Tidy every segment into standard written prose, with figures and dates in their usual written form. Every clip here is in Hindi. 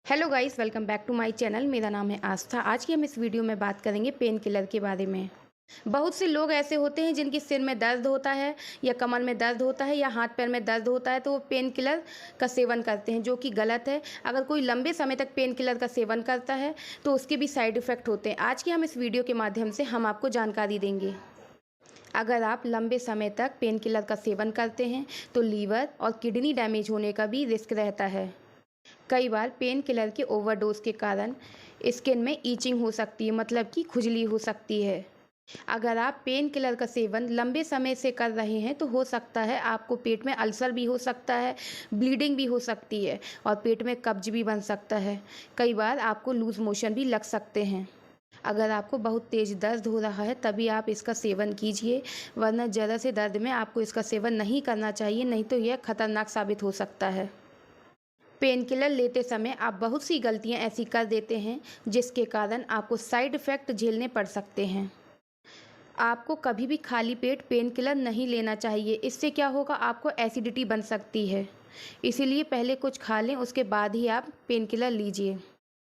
Hello guys, welcome back to my channel. मेरा नाम है आस्था। आज की हम इस वीडियो में बात करेंगे पेन किलर के बारे में। बहुत से लोग ऐसे होते हैं जिनकी सिर में दर्द होता है या कमर में दर्द होता है या हाथ पैर में दर्द होता है, तो वो पेन किलर का सेवन करते हैं, जो कि गलत है। अगर कोई लंबे समय तक पेन किलर का सेवन करता है तो उसके भी साइड इफ़ेक्ट होते हैं। आज की हम इस वीडियो के माध्यम से हम आपको जानकारी देंगे। अगर आप लंबे समय तक पेन किलर का सेवन करते हैं तो लीवर और किडनी डैमेज होने का भी रिस्क रहता है। कई बार पेन किलर के ओवरडोज के कारण स्किन में ईचिंग हो सकती है, मतलब कि खुजली हो सकती है। अगर आप पेन किलर का सेवन लंबे समय से कर रहे हैं तो हो सकता है आपको पेट में अल्सर भी हो सकता है, ब्लीडिंग भी हो सकती है और पेट में कब्ज भी बन सकता है। कई बार आपको लूज मोशन भी लग सकते हैं। अगर आपको बहुत तेज़ दर्द हो रहा है तभी आप इसका सेवन कीजिए, वरना ज़रा से दर्द में आपको इसका सेवन नहीं करना चाहिए, नहीं तो यह खतरनाक साबित हो सकता है। पेन किलर लेते समय आप बहुत सी गलतियां ऐसी कर देते हैं जिसके कारण आपको साइड इफ़ेक्ट झेलने पड़ सकते हैं। आपको कभी भी खाली पेट पेन किलर नहीं लेना चाहिए। इससे क्या होगा, आपको एसिडिटी बन सकती है। इसीलिए पहले कुछ खा लें, उसके बाद ही आप पेन किलर लीजिए।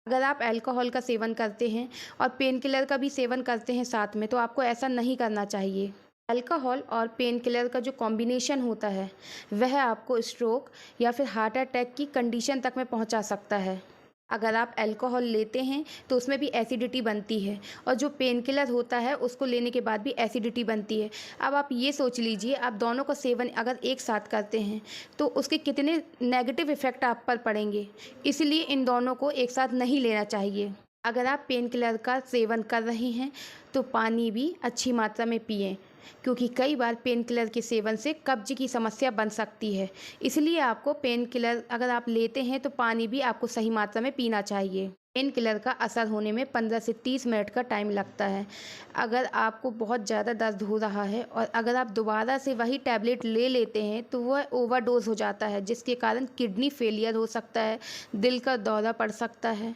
अगर आप अल्कोहल का सेवन करते हैं और पेन किलर का भी सेवन करते हैं साथ में, तो आपको ऐसा नहीं करना चाहिए। अल्कोहल और पेन किलर का जो कॉम्बिनेशन होता है वह आपको स्ट्रोक या फिर हार्ट अटैक की कंडीशन तक में पहुंचा सकता है। अगर आप अल्कोहल लेते हैं तो उसमें भी एसिडिटी बनती है और जो पेन किलर होता है उसको लेने के बाद भी एसिडिटी बनती है। अब आप ये सोच लीजिए, आप दोनों का सेवन अगर एक साथ करते हैं तो उसके कितने नेगेटिव इफ़ेक्ट आप पर पड़ेंगे। इसलिए इन दोनों को एक साथ नहीं लेना चाहिए। अगर आप पेन किलर का सेवन कर रहे हैं तो पानी भी अच्छी मात्रा में पिएं, क्योंकि कई बार पेन किलर के सेवन से कब्ज की समस्या बन सकती है। इसलिए आपको पेन किलर अगर आप लेते हैं तो पानी भी आपको सही मात्रा में पीना चाहिए। पेन किलर का असर होने में 15 से 30 मिनट का टाइम लगता है। अगर आपको बहुत ज़्यादा दर्द हो रहा है और अगर आप दोबारा से वही टैबलेट ले लेते हैं तो वह ओवरडोज हो जाता है, जिसके कारण किडनी फेलियर हो सकता है, दिल का दौरा पड़ सकता है,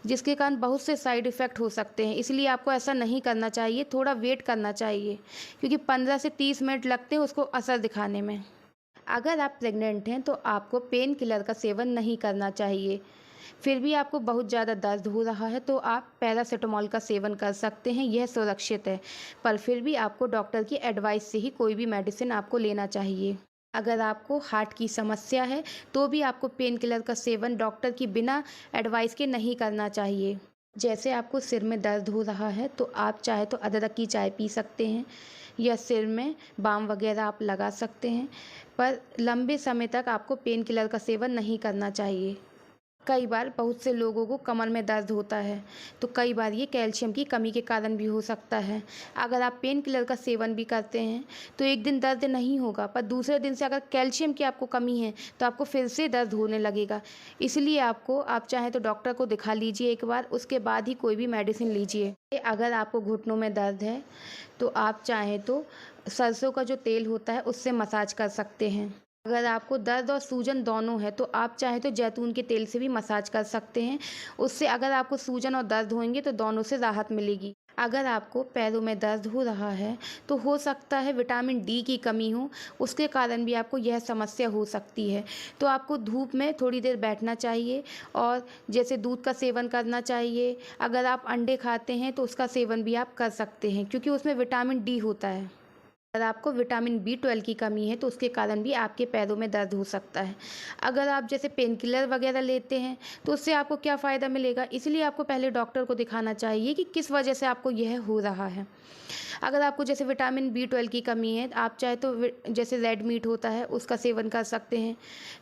जिसके कारण बहुत से साइड इफ़ेक्ट हो सकते हैं। इसलिए आपको ऐसा नहीं करना चाहिए, थोड़ा वेट करना चाहिए, क्योंकि 15 से 30 मिनट लगते हैं उसको असर दिखाने में। अगर आप प्रेग्नेंट हैं तो आपको पेन किलर का सेवन नहीं करना चाहिए। फिर भी आपको बहुत ज़्यादा दर्द हो रहा है तो आप पैरासीटामोल का सेवन कर सकते हैं, यह सुरक्षित है। पर फिर भी आपको डॉक्टर की एडवाइस से ही कोई भी मेडिसिन आपको लेना चाहिए। अगर आपको हार्ट की समस्या है तो भी आपको पेन किलर का सेवन डॉक्टर की बिना एडवाइस के नहीं करना चाहिए। जैसे आपको सिर में दर्द हो रहा है तो आप चाहे तो अदरक की चाय पी सकते हैं या सिर में बाम वगैरह आप लगा सकते हैं, पर लंबे समय तक आपको पेन किलर का सेवन नहीं करना चाहिए। कई बार बहुत से लोगों को कमर में दर्द होता है तो कई बार ये कैल्शियम की कमी के कारण भी हो सकता है। अगर आप पेन किलर का सेवन भी करते हैं तो एक दिन दर्द नहीं होगा, पर दूसरे दिन से अगर कैल्शियम की आपको कमी है तो आपको फिर से दर्द होने लगेगा। इसलिए आप चाहें तो डॉक्टर को दिखा लीजिए एक बार, उसके बाद ही कोई भी मेडिसिन लीजिए। अगर आपको घुटनों में दर्द है तो आप चाहें तो सरसों का जो तेल होता है उससे मसाज कर सकते हैं। अगर आपको दर्द और सूजन दोनों है तो आप चाहें तो जैतून के तेल से भी मसाज कर सकते हैं। उससे अगर आपको सूजन और दर्द होंगे तो दोनों से राहत मिलेगी। अगर आपको पैरों में दर्द हो रहा है तो हो सकता है विटामिन डी की कमी हो, उसके कारण भी आपको यह समस्या हो सकती है। तो आपको धूप में थोड़ी देर बैठना चाहिए और जैसे दूध का सेवन करना चाहिए। अगर आप अंडे खाते हैं तो उसका सेवन भी आप कर सकते हैं, क्योंकि उसमें विटामिन डी होता है। अगर आपको विटामिन B12 की कमी है तो उसके कारण भी आपके पैरों में दर्द हो सकता है। अगर आप जैसे पेन किलर वगैरह लेते हैं तो उससे आपको क्या फ़ायदा मिलेगा, इसलिए आपको पहले डॉक्टर को दिखाना चाहिए कि किस वजह से आपको यह हो रहा है। अगर आपको जैसे विटामिन B12 की कमी है, आप चाहे तो जैसे रेड मीट होता है उसका सेवन कर सकते हैं।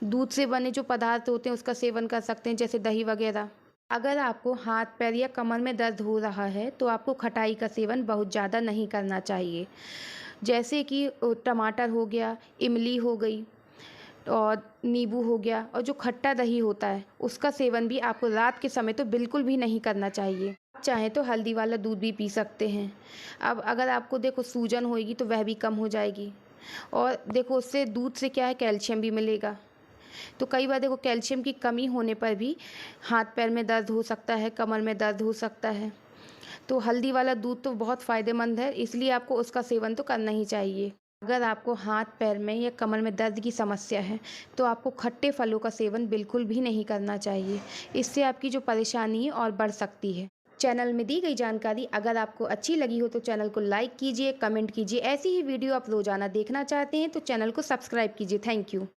दूध से बने जो पदार्थ होते हैं उसका सेवन कर सकते हैं, जैसे दही वगैरह। अगर आपको हाथ पैर या कमर में दर्द हो रहा है तो आपको खटाई का सेवन बहुत ज़्यादा नहीं करना चाहिए, जैसे कि टमाटर हो गया, इमली हो गई और नींबू हो गया, और जो खट्टा दही होता है उसका सेवन भी आपको रात के समय तो बिल्कुल भी नहीं करना चाहिए। आप चाहें तो हल्दी वाला दूध भी पी सकते हैं। अब अगर आपको देखो सूजन होएगी तो वह भी कम हो जाएगी, और देखो उससे दूध से क्या है, कैल्शियम भी मिलेगा। तो कई बार देखो कैल्शियम की कमी होने पर भी हाथ पैर में दर्द हो सकता है, कमर में दर्द हो सकता है। तो हल्दी वाला दूध तो बहुत फ़ायदेमंद है, इसलिए आपको उसका सेवन तो करना ही चाहिए। अगर आपको हाथ पैर में या कमर में दर्द की समस्या है तो आपको खट्टे फलों का सेवन बिल्कुल भी नहीं करना चाहिए। इससे आपकी जो परेशानी है और बढ़ सकती है। चैनल में दी गई जानकारी अगर आपको अच्छी लगी हो तो चैनल को लाइक कीजिए, कमेंट कीजिए। ऐसी ही वीडियो आप रोजाना देखना चाहते हैं तो चैनल को सब्सक्राइब कीजिए। Thank you.